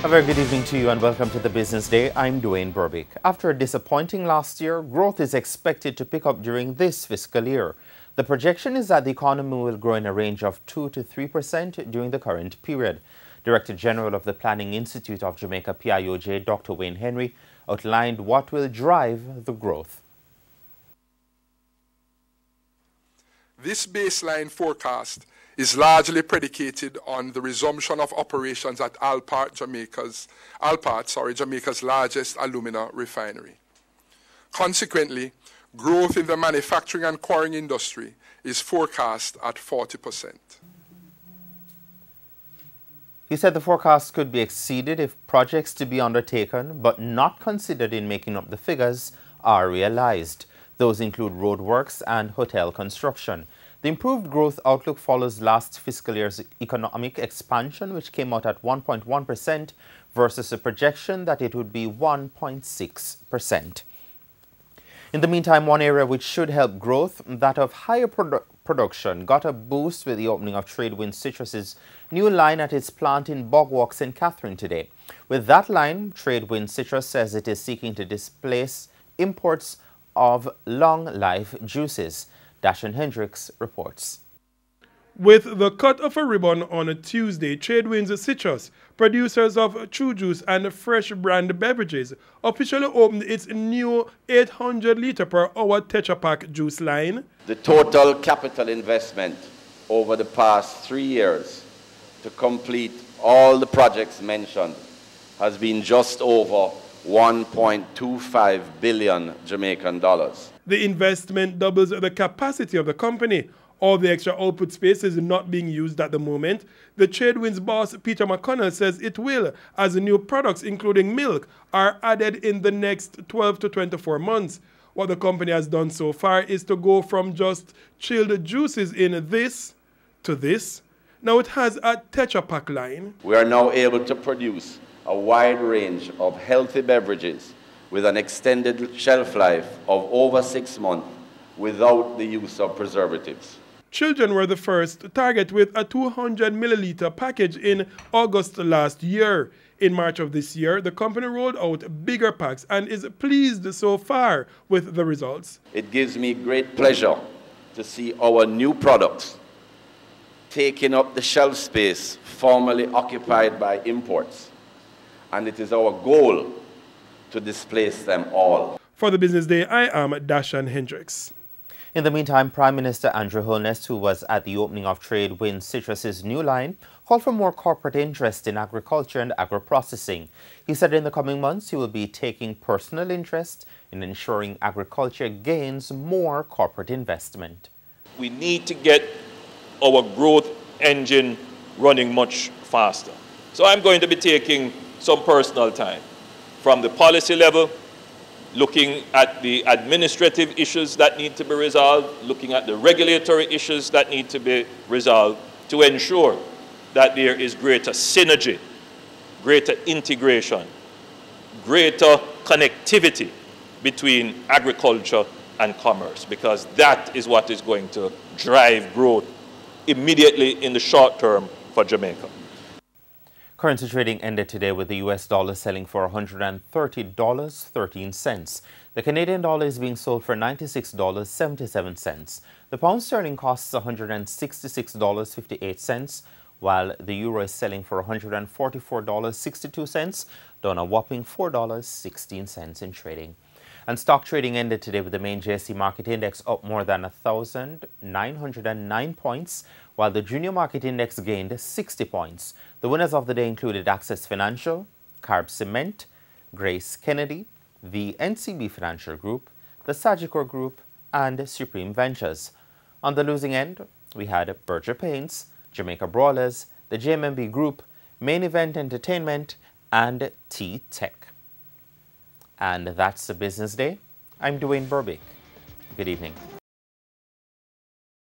A very good evening to you and welcome to the Business Day. I'm Dwayne Burbick. After a disappointing last year, growth is expected to pick up during this fiscal year. The projection is that the economy will grow in a range of 2 to 3% during the current period. Director General of the Planning Institute of Jamaica, PIOJ, Dr. Wayne Henry, outlined what will drive the growth. This baseline forecast is largely predicated on the resumption of operations at Alpart, Jamaica's largest alumina refinery. Consequently, growth in the manufacturing and quarrying industry is forecast at 40%. He said the forecast could be exceeded if projects to be undertaken but not considered in making up the figures are realized. Those include roadworks and hotel construction. The improved growth outlook follows last fiscal year's economic expansion, which came out at 1.1% versus a projection that it would be 1.6%. In the meantime, one area which should help growth, that of higher production, got a boost with the opening of Tradewind Citrus's new line at its plant in Bogwalk, St. Catherine today. With that line, Tradewind Citrus says it is seeking to displace imports of long-life juices. Dashan Hendricks reports. With the cut of a ribbon on a Tuesday, Tradewind Citrus, producers of True Juice and Fresh brand beverages, officially opened its new 800-litre per hour Tetra Pak juice line. The total capital investment over the past 3 years to complete all the projects mentioned has been just over 1.25 billion Jamaican dollars. The investment doubles the capacity of the company. All the extra output space is not being used at the moment. The Tradewind's boss, Peter McConnell, says it will, as new products, including milk, are added in the next 12 to 24 months. What the company has done so far is to go from just chilled juices in this to this. Now it has a Tetra Pak line. We are now able to produce a wide range of healthy beverages with an extended shelf life of over 6 months without the use of preservatives. Children were the first target with a 200 milliliter package in August last year. In March of this year, the company rolled out bigger packs and is pleased so far with the results. It gives me great pleasure to see our new products taking up the shelf space formerly occupied by imports. And it is our goal to displace them all. For the Business Day, I am Dashan Hendricks. In the meantime, Prime Minister Andrew Holness, who was at the opening of Tradewind Citrus's new line, called for more corporate interest in agriculture and agro-processing. He said in the coming months he will be taking personal interest in ensuring agriculture gains more corporate investment. We need to get our growth engine running much faster. So I'm going to be taking some personal time from the policy level, looking at the administrative issues that need to be resolved, looking at the regulatory issues that need to be resolved to ensure that there is greater synergy, greater integration, greater connectivity between agriculture and commerce, because that is what is going to drive growth immediately in the short term for Jamaica. Currency trading ended today with the US dollar selling for $130.13. The Canadian dollar is being sold for $96.77. The pound sterling costs $166.58, while the euro is selling for $144.62, down a whopping $4.16 in trading. And stock trading ended today with the main JSE market index up more than 1,909 points, while the junior market index gained 60 points. The winners of the day included Access Financial, Carb Cement, Grace Kennedy, the NCB Financial Group, the Sagicor Group, and Supreme Ventures. On the losing end, we had Berger Paints, Jamaica Brawlers, the JMMB Group, Main Event Entertainment, and T-Tech. And that's the Business Day. I'm Dwayne Burbick. Good evening.